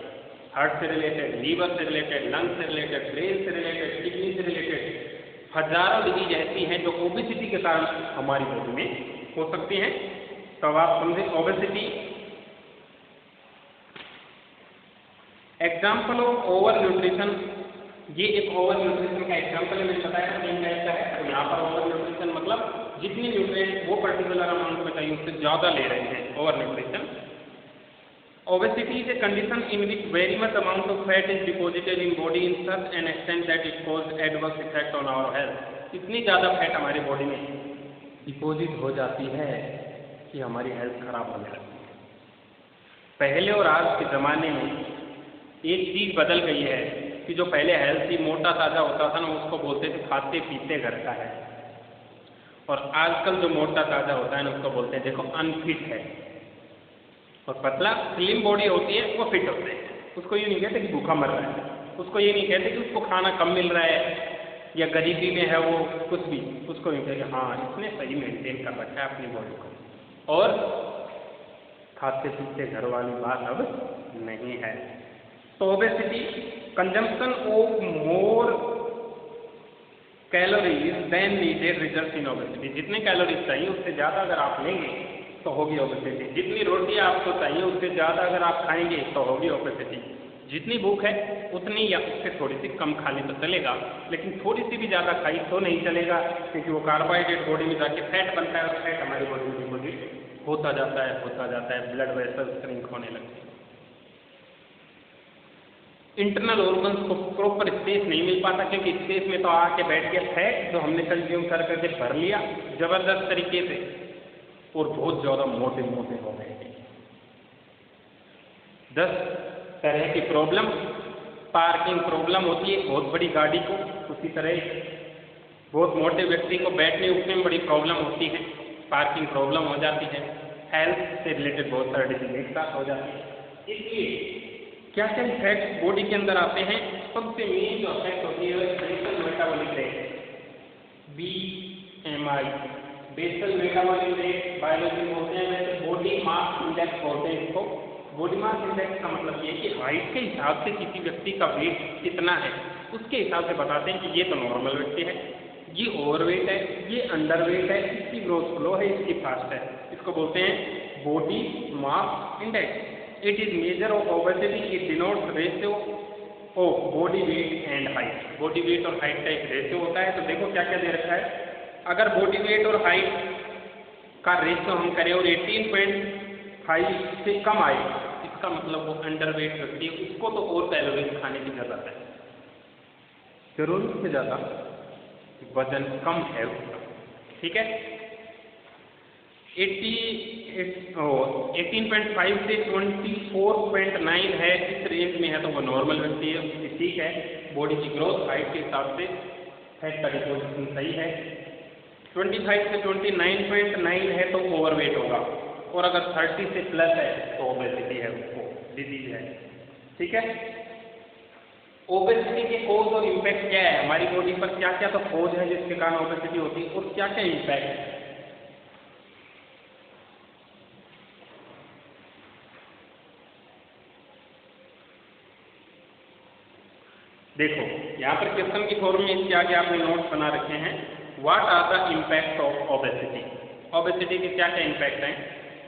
A: हार्ट से रिलेटेड, लीवर से रिलेटेड, लंग से रिलेटेड, ब्रेन से रिलेटेड, किडनी से रिलेटेड हजारों डिजीज ऐसी हैं जो ओबेसिटी के कारण हमारी बॉडी में हो सकती हैं। तो आप समझे obesity example of over nutrition. ये एक ओवर न्यूट्रिशन का एग्जाम्पल है, मैंने बताया था तीन टाइप का है। तो यहाँ पर ओवर न्यूट्रिशन मतलब जितनी न्यूट्रिएंट वो पर्टिकुलर अमाउंट में चाहिए उससे ज़्यादा ले रहे हैं, over nutrition. Obesity is a condition in which very much amount of fat is deposited in body in such an extent that it causes adverse effect on our health. इतनी ज़्यादा fat हमारी बॉडी में deposit हो जाती है कि हमारी health खराब होने लगती है। पहले और आज के ज़माने में एक चीज़ बदल गई है कि जो पहले हेल्थी मोटा ताज़ा होता था ना, उसको बोलते थे खाते पीते घर का है, और आजकल जो मोटा ताज़ा होता है ना उसको बोलते हैं देखो अनफिट है। और पतला स्लिम बॉडी होती है वो फिट होते हैं, उसको ये नहीं कहते कि भूखा मर रहा है, उसको ये नहीं कहते कि उसको खाना कम मिल रहा है या गरीबी में है वो, कुछ भी उसको नहीं कहते हाँ इसने सही मेंटेन कर रखा है अपनी बॉडी को। और खाते पीते घर वाली बात अब नहीं है। तो obesity consumption of more calories than needed result in obesity. जितने कैलोरीज चाहिए उससे ज़्यादा अगर आप लेंगे तो होगी ओबेसिटी। जितनी रोटी आपको चाहिए उससे ज़्यादा अगर आप खाएंगे तो होगी ओबेसिटी। जितनी भूख है उतनी या उससे थोड़ी सी कम खा ली तो चलेगा, लेकिन थोड़ी सी भी ज़्यादा खाई तो नहीं चलेगा, क्योंकि वो कार्बोहाइड्रेट बॉडी में जाके फैट बनता है और फैट हमारी बॉडी में डिपॉजिट होता जाता है, ब्लड वेसल श्रिंक होने लगते हैं। इंटरनल ऑर्गन्स को प्रॉपर स्पेस नहीं मिल पाता, क्योंकि स्पेस में तो आके बैठ के फैट जो हमने कंज्यूम कर करके भर लिया ज़बरदस्त तरीके से, और बहुत ज़्यादा मोटे मोटे हो गए। 10 तरह की प्रॉब्लम। पार्किंग प्रॉब्लम होती है बहुत बड़ी गाड़ी को, उसी तरह बहुत मोटे व्यक्ति को बैठने उठने में बड़ी प्रॉब्लम होती है, पार्किंग प्रॉब्लम हो जाती है। हेल्थ से रिलेटेड बहुत सारे डिजीज एक साथ हो जाती है। इसलिए क्या क्या इफेक्ट बॉडी के अंदर आते हैं? सबसे मेन जो इफेक्ट होती है basal metabolic rate, BMI। Basal metabolic rate biology में होते हैं, वैसे बॉडी मास इंडेक्स बोलते हैं इसको। बॉडी मास इंडेक्स का मतलब ये कि हाइट के हिसाब से किसी व्यक्ति का वेट कितना है उसके हिसाब से बताते हैं कि ये तो नॉर्मल व्यक्ति है, ये ओवरवेट है, ये अंडरवेट है, इसकी ग्रोथ स्लो है, इसकी फास्ट है। इसको बोलते हैं body mass index. It is measure of obesity. It denotes ratio of body weight and height. Body weight और height का एक रेशियो होता है। तो देखो क्या क्या दे रखा है, अगर बॉडी वेट और हाइट का रेशियो हम करें और 18.5 से कम आए, इसका मतलब वो अंडर वेट व्यक्ति है, उसको तो और कैलोरीज खाने की जरूरत है, जरूरत से ज़्यादा वजन कम है उसका। ठीक है, 18.5 से 24.9 है, इस रेंज में है तो वो नॉर्मल व्यक्ति है, ठीक है। बॉडी की ग्रोथ हाइट के हिसाब से फैट का डिपोजिशन सही है। 25 से 29.9 है तो ओवरवेट होगा, और अगर 30 से प्लस है तो ओबेसिटी है, उसको डिजीज है। ठीक है, ओबेसिटी के कोज और इम्पैक्ट क्या है हमारी बॉडी पर, क्या क्या तो कोज है जिसके कारण ओबेसिटी होती है, और क्या क्या इम्पैक्ट है। देखो यहाँ पर क्वेश्चन की फॉर्म में इसके आगे आपने नोट्स बना रखे हैं, what are the impact of obesity. Obesity के क्या क्या इम्पैक्ट हैं।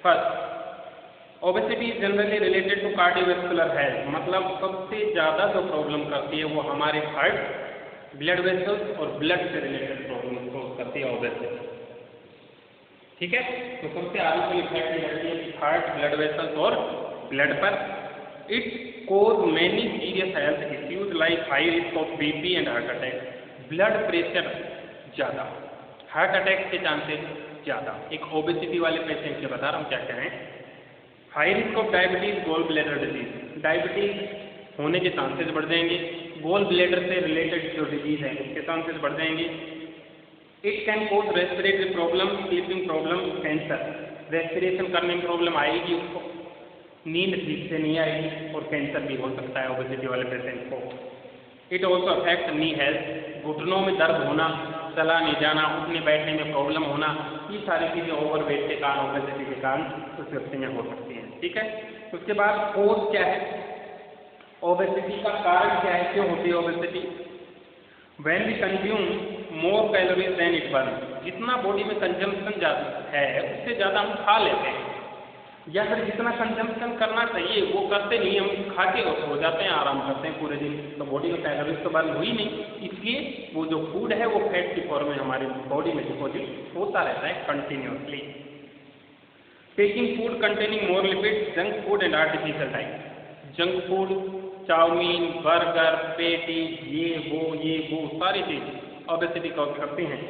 A: First, obesity is generally related to cardiovascular health, मतलब सबसे ज़्यादा जो प्रॉब्लम करती है वो हमारे हार्ट, ब्लड वेसल्स और ब्लड से रिलेटेड प्रॉब्लम को करती है ओबेसिटी। ठीक है, तो सबसे आगे इफेक्ट ये रहती है कि हार्ट, ब्लड वेसल्स और ब्लड पर। It cause many serious health issues like high risk of BP and heart attack. Blood pressure ज़्यादा, हार्ट अटैक के चांसेस ज़्यादा। एक ओबेसिटी वाले पेशेंट के बता रहा हूँ क्या क्या है। High risk of diabetes, gall bladder disease, diabetes होने के चांसेस बढ़ जाएंगे, गोल ब्लैडर से रिलेटेड जो डिजीज है उसके चांसेस बढ़ जाएंगे। It can cause respiratory problem, sleeping problem, cancer. Respiration करने में प्रॉब्लम आएगी उसको, नींद ठीक से नहीं आएगी, और कैंसर भी हो सकता है ओबेसिटी वाले पेशेंट को। It also affect knee health, घुटनों में दर्द होना, चला नहीं जाना, उठने बैठने में प्रॉब्लम होना, ये सारी चीज़ें ओवरवेट के कारण, ओबेसिटी के कारण उस व्यक्ति में हो सकती हैं। ठीक है, उसके बाद कोज क्या है, ओबेसिटी का कारण क्या है, क्यों होती है obesity. When we consume more calories than it burn, जितना बॉडी में कंजम्पशन ज़्यादा है उससे ज़्यादा हम खा लेते हैं, या फिर जितना कंजम्पशन करना चाहिए वो करते नहीं, हम खा के और सो जाते हैं, आराम करते हैं पूरे दिन, तो बॉडी में कैलोरीज तो बर्न हुई नहीं, इसलिए वो जो फूड है वो फैट की फॉर्म में हमारी बॉडी में डिपोजिट होता रहता है continuously. Taking food containing more lipid, junk food and artificial diet. Junk food, chow mein, burger, patty, ये वो सारी चीज़ ओबेसिटी कॉज करती हैं।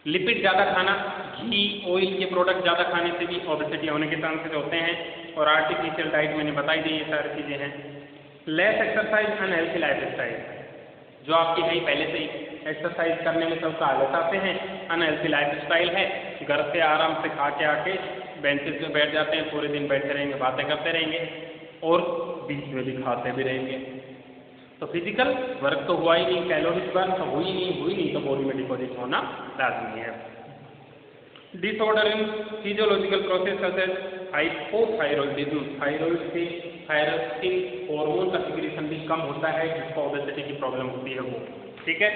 A: लिपिड ज़्यादा खाना, घी, ऑयल के प्रोडक्ट ज़्यादा खाने से भी ओबेसिटी होने के चांसेस होते हैं, और आर्टिफिशियल डाइट मैंने बताई दी, ये सारी चीज़ें हैं। Less exercise, unhealthy life style, जो आपकी है पहले से ही एक्सरसाइज करने में सबका आलस आते हैं, अनहेल्थी लाइफ स्टाइल है, घर से आराम से खा के आके बेंचेस में बैठ जाते हैं, पूरे दिन बैठे रहेंगे, बातें करते रहेंगे, और बीच में भी खाते भी रहेंगे, तो फिजिकल वर्क तो हुआ ही नहीं, कैलोरीज बर्न तो हुई नहीं, तो बॉडी में डिपॉजिट होना लाजमी है। Disorder in physiological process such as hypothyroidism, thyroid से थायरोक्सिन हार्मोन का सिक्रीशन भी कम होता है, जिसको ओबेसिटी की प्रॉब्लम होती है वो। ठीक है,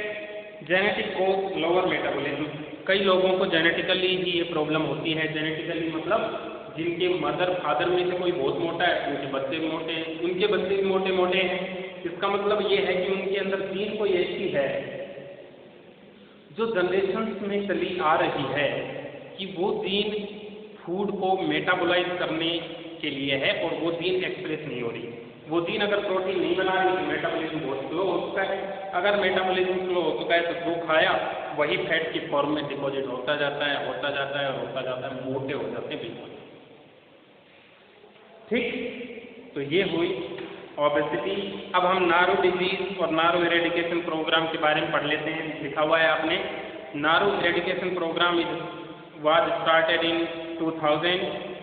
A: जेनेटिक कोज, लोअर मेटाबॉलिज्म, कई लोगों को जेनेटिकली ही ये प्रॉब्लम होती है। जेनेटिकली मतलब जिनके मदर फादर में से कोई बहुत मोटा है, उनके बच्चे मोटे हैं, उनके बच्चे भी मोटे मोटे हैं। इसका मतलब ये है कि उनके अंदर जीन कोई ऐसी है जो जनरेशन्स में चली आ रही है कि वो जीन फूड को मेटाबोलाइज करने के लिए है, और वो जीन एक्सप्रेस नहीं हो रही। वो जीन अगर प्रोटीन नहीं बना रही तो मेटाबॉलिज्म बहुत स्लो हो चुका है। अगर मेटाबॉलिज्म स्लो हो चुका है तो जो खाया वही फैट की फॉर्म में डिपॉजिट होता जाता है, मोटे हो जाते हैं बिल्कुल। ठीक, तो ये हुई ओबेसिटी। अब हम नारो डिजीज और नारो इरेडिकेशन प्रोग्राम के बारे में पढ़ लेते हैं। लिखा हुआ है आपने, naru eradication program was started in 2000।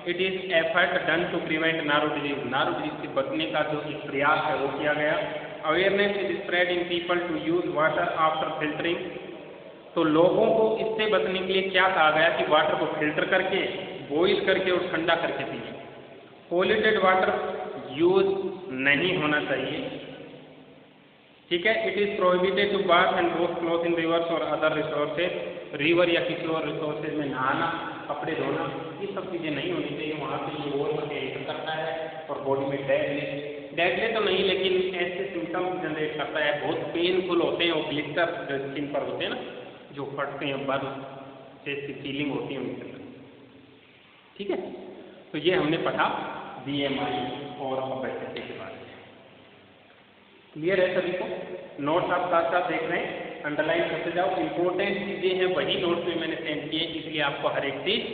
A: It is effort done to prevent naru disease. Naru disease से बचने का जो एक प्रयास है वो किया गया। Awareness is spread in people to use water after filtering. तो लोगों को इससे बचने के लिए क्या कहा गया कि वाटर को फिल्टर करके, बॉइल करके और ठंडा करके पिए। पोल्यूटेड वाटर यूज नहीं होना चाहिए। ठीक है, it is prohibited to bath and wash cloth in rivers और अदर रिसोर्सेज। रिवर या किसी और रिसोर्सेज में नहाना, कपड़े धोना ये सब चीज़ें नहीं होनी चाहिए। वहाँ से ये ओवर करके एंटर करता है और बॉडी में डेडली तो नहीं लेकिन ऐसे सिम्टम्स जनरेट करता है, बहुत पेनफुल होते हैं, वो ब्लिस्टर जो स्किन पर होते हैं ना, जो फटते हैं, बर्न जैसी फीलिंग होती है उनके अंदर। ठीक है, तो ये हमने पढ़ा BMI और ओबेसिटी के बारे में। क्लियर है सभी को? नोट्स आप साथ साथ देख रहे हैं, अंडरलाइन करते जाओ। इंपॉर्टेंट चीज़ें हैं वही नोट्स में मैंने सेंड किए, इसलिए आपको हर एक चीज़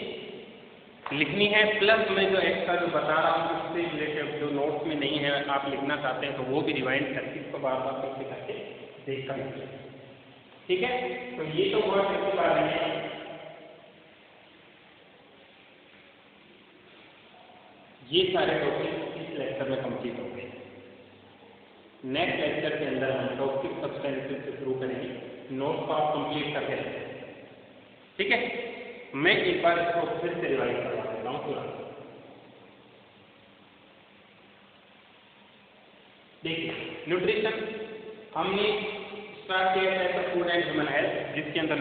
A: लिखनी है। प्लस मैं जो एक्स्ट्रा जो बता रहा हूँ उससे रिलेटेड जो नोट्स में नहीं है, आप लिखना चाहते हैं तो वो भी रिवाइंड करके इसको बार बार करके देख कर लिखिए। ठीक है, तो ये तो बहुत अच्छी बात है। ये सारे टॉपिक इस लेक्चर में कंप्लीट हो गए। नेक्स्ट लेक्चर के अंदर हम टॉपिक सब्सटेंसेस से शुरू करेंगे, नोट्स को आप कंप्लीट करके रखें। ठीक है, मैं एक बार इसको फिर से रिवाइज करवा देता हूँ पूरा। देखिए, न्यूट्रिशन हमने स्टार्ट किया है फूड एंड ह्यूमन हेल्थ, जिसके अंदर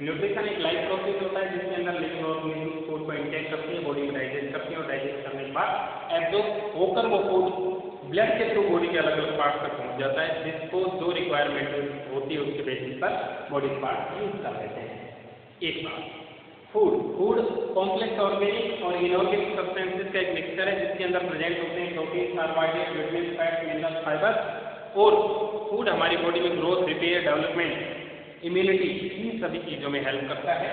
A: न्यूट्रिशन एक लाइफ प्रोसेस होता है जिसके अंदर लिविंग ऑर्गेनिज्म फूड को इंटेक करती है, बॉडी में डाइजेस्ट करती है और डाइजेस्ट करने के बाद एब्जॉर्ब होकर वो फूड ब्लड के थ्रू बॉडी के अलग अलग पार्ट तक पहुंच जाता है, जिसको जो रिक्वायरमेंट होती है उसके बेसिस पर बॉडी पार्ट यूज कर लेते हैं। एक बात, फूड कॉम्प्लेक्स ऑर्गेनिक और इनऑर्गेनिक सब्सटेंसेस का एक मिक्सचर है जिसके अंदर प्रेजेंट होते हैं protein, carbohydrate, vitamin, fat, mineral, fibre. और फूड हमारी बॉडी में ग्रोथ, रिपेयर, डेवलपमेंट, इम्यूनिटी, इन सभी चीज़ों में हेल्प करता है।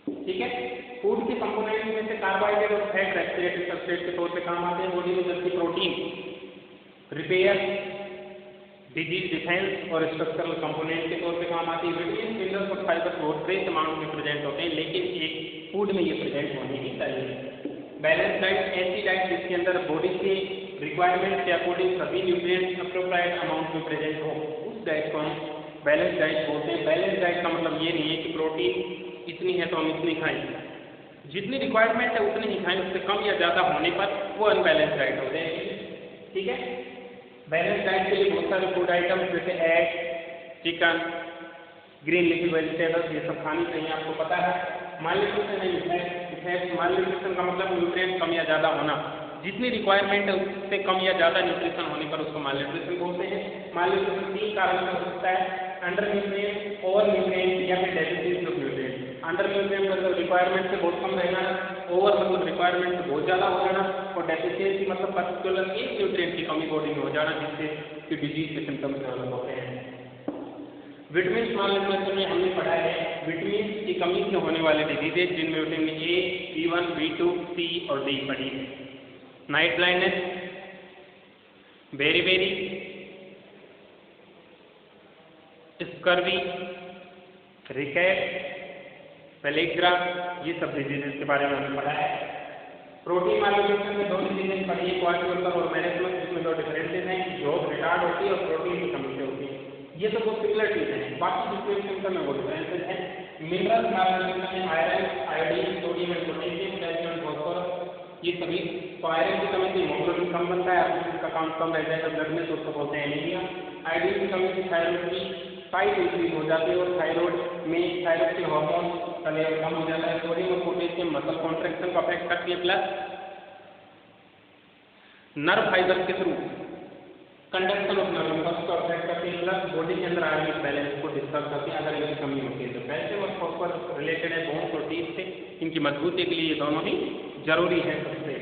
A: ठीक है, फूड के कंपोनेंट में से कार्बोहाइड्रेट और फैट रेस्पिरेटरी सब्सट्रेट के तौर पे काम आते हैं बॉडी में, जबकि प्रोटीन रिपेयर, डिजीज डिफेंस और स्ट्रक्चरल कंपोनेंट के तौर पे काम आती है। विटामिन, मिनरल्स और फाइबर बहुत ट्रेस अमाउंट में प्रेजेंट होते हैं, लेकिन एक फूड में ये प्रेजेंट होने ही चाहिए। बैलेंस डाइट ऐसी डाइट जिसके अंदर बॉडी के रिक्वायरमेंट के अकॉर्डिंग सभी न्यूट्रिएंट्स अप्रोप्रिएट अमाउंट में प्रेजेंट हो, उस डाइट को हम बैलेंस डाइट बोलते हैं। बैलेंस डाइट का मतलब ये नहीं है कि प्रोटीन इतनी है तो हम इतनी खाएं, जितनी रिक्वायरमेंट है उतनी ही खाएं, उससे कम या ज़्यादा होने पर वो अनबैलेंस डाइट हो जाएगी। ठीक है, बैलेंस डाइट के लिए बहुत सारे फूड आइटम्स जैसे egg, chicken, green leafy vegetables, ये सब खानी चाहिए, आपको पता है। मालन्यूट्रिशन नहीं, मालन्यूट्रिशन का मतलब न्यूट्रिएंट कम या ज़्यादा होना, जितनी रिक्वायरमेंट है उससे कम या ज़्यादा न्यूट्रिशन होने पर उसको मालन्यूट्रिशन बोलते हैं। मालन्यूट्रिशन 3 कारण से हो सकता है, अंडर न्यूट्रिएंट, ओवर न्यूट्रिएंट या फिर deficiency of nutrient. Under nutrient मतलब रिक्वायरमेंट से बहुत कम रहना, ओवर मतलब रिक्वायरमेंट से बहुत ज़्यादा हो जाना, और डेफिशिएंसी मतलब पर्टिकुलर एक न्यूट्रिएंट की कमी बॉडी में हो जाना, जिससे कि डिजीज के सिम्टम्स डेवलप होते हैं। विटामिन मालन्यूट्रिशन में हमने पढ़ा है विटामिन की कमी से होने वाले डिजीजेज, जिनमें vitamin A, B1, B2, C और D पढ़ी है। Night blindness, berry, scurvy, रिकेट, pellagra, ये सब डिजीजेज के बारे में हमने पढ़ा है। प्रोटीन मालन्यूट्रिशन में 2 डिजीजेज पढ़ी है, क्वाड्रिपल और मैनेजमेंट, जिसमें 2 डिफरेंसेज हैं, ग्रोथ रिटार्ड होती है और प्रोटीन की कमी से होती है। ये तो बहुत सिमिलर चीज़ है, बाकी जितने सिम्टम है वो डिफरेंसेज हैं। मिनरल मालन्यूट्रिशन में iron, iodine, sodium and potassium, calcium, phosphorus, ये सभी। तो आयरन की कमी से हीमोग्लोबिन कम बनता है, अब इसका काउंट कम रह जाएगा ब्लड में तो उसको बोलते हैं एनीमिया। आयोडीन की कमी से थायराइड की साइज इंक्रीज हो जाती है और थायराइड में थायराइड के हार्मोन का लेवल कम हो जाता है। सोडियम और पोटेशियम मसल कॉन्ट्रैक्शन को अफेक्ट करती है, प्लस नर्व फाइबर के through conduction of nerve impulse को अफेक्ट करती है, प्लस बॉडी के अंदर आयरन बैलेंस को डिस्टर्ब करती है अगर इनकी कमी होती है। तो कैल्शियम और फॉस्फोरस रिलेटेड है बोन्स और टीथ से, इनकी मजबूती के लिए ये दोनों ही जरूरी है सबसे।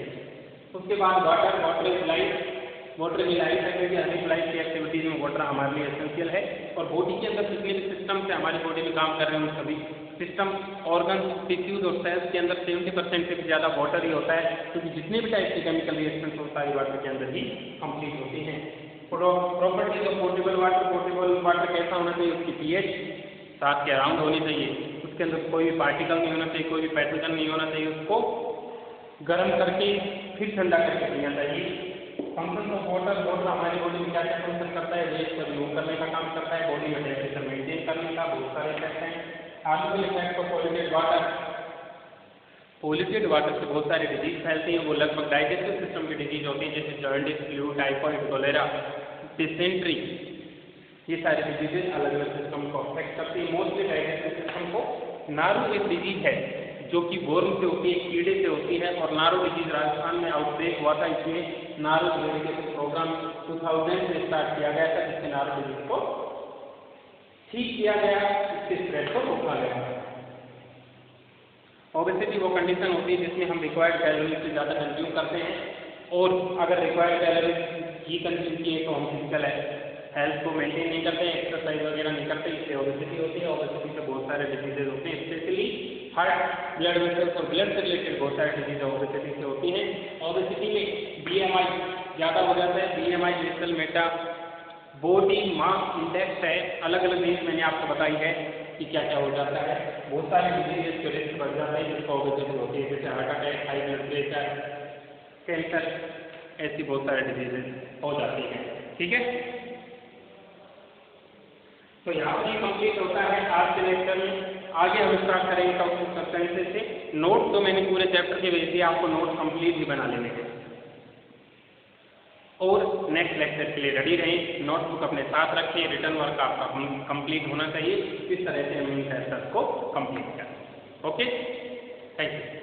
A: उसके बाद वाटर इज लाइफ, वाटर की लाइफ है क्योंकि हर एक लाइफ की एक्टिविटीज में वाटर हमारे लिए एसेंशियल है। और बॉडी के अंदर जितने भी सिस्टम से हमारी बॉडी में काम कर रहे हैं उन सभी सिस्टम, ऑर्गन, टिश्यूज और सेल्स के अंदर 70% से भी ज़्यादा वाटर ही होता है, क्योंकि जितने भी टाइप के केमिकल रिएक्शंस होता है वाटर के अंदर ही कंप्लीट होती हैं। प्रॉपर्टीज ऑफ पोर्टेबल वाटर कैसा होना चाहिए, उसकी pH 7 के अराउंड होनी चाहिए, उसके अंदर कोई भी पार्टिकल नहीं होना चाहिए, कोई भी पैथोजन नहीं होना चाहिए, उसको गर्म करके फिर ठंडा करके पीना चाहिए। फंक्शन ऑफ वाटर हमारी बॉडी में क्या क्या फंक्शन करता है, वेस्ट को रिमूव करने का काम करता है, बॉडी में टेम्परेचर मेंटेन करने का, बहुत सारे इफेक्ट हैं। Harmful effect of polluted water से बहुत सारे डिजीज फैलते हैं, वो लगभग डाइजेस्टिव सिस्टम की डिजीज होती है, जैसे jaundice, flu, typhoid, cholera, dysentery, ये सारे डिजीजेज अलग अलग सिस्टम को अफेक्ट करती है। मोस्टली डाइजेस्टिव सिस्टम को। नारू एक डिजीज है जो कि वर्म से होती है, कीड़े से होती है। और नारो डिजीज राजस्थान में आउटब्रेक हुआ था, इसमें नारो इरेडिकेशन प्रोग्राम 2000 में स्टार्ट किया गया था, जिससे नारो डिजीज को ठीक किया गया, इसके स्प्रेड को रोका गया। ओबेसिटी वो कंडीशन होती है जिसमें हम रिक्वायर्ड कैलोरीज से ज़्यादा कंज्यूम करते हैं, और अगर रिक्वायर्ड कैलोरीज ही कंज्यूम किए तो हम फिजिकल हेल्थ को मेंटेन नहीं करते हैं, एक्सरसाइज वगैरह नहीं करते, इससे ओबेसिटी होती है। ओबेसिटी से बहुत सारे डिजीजेज होते हैं, स्पेशली हार्ट, ब्लड वेसल्स और ब्लड से रिलेटेड बहुत सारे डिजीज ओबेसिटी से होती हैं। ओबेसिटी में BMI ज़्यादा हो जाता है। BMI basal meta body mass index है, अलग अलग चीज मैंने आपको बताई है कि क्या क्या हो जाता है। बहुत सारे डिजीजेज के रिस्क बढ़ जाते हैं जिसको ओबेसिटी होती है, जैसे heart attack, high blood pressure, cancer, ऐसी बहुत सारे डिजीजेज हो जाती हैं। ठीक है, तो यहाँ पर ये कंप्लीट होता है आज के लेक्चर में। आगे हम स्टार्ट करेंगे टॉपिक सब्सटेंसेस से। नोट तो मैंने पूरे चैप्टर के भेज दिए, आपको नोट कंप्लीट ही बना लेने हैं और नेक्स्ट लेक्चर के लिए रेडी रहें। नोटबुक अपने साथ रखें, रिटर्न वर्क आपका कंप्लीट होना चाहिए। इस तरह से हम इन चैप्टर्स को कंप्लीट करें। Okay, thank you.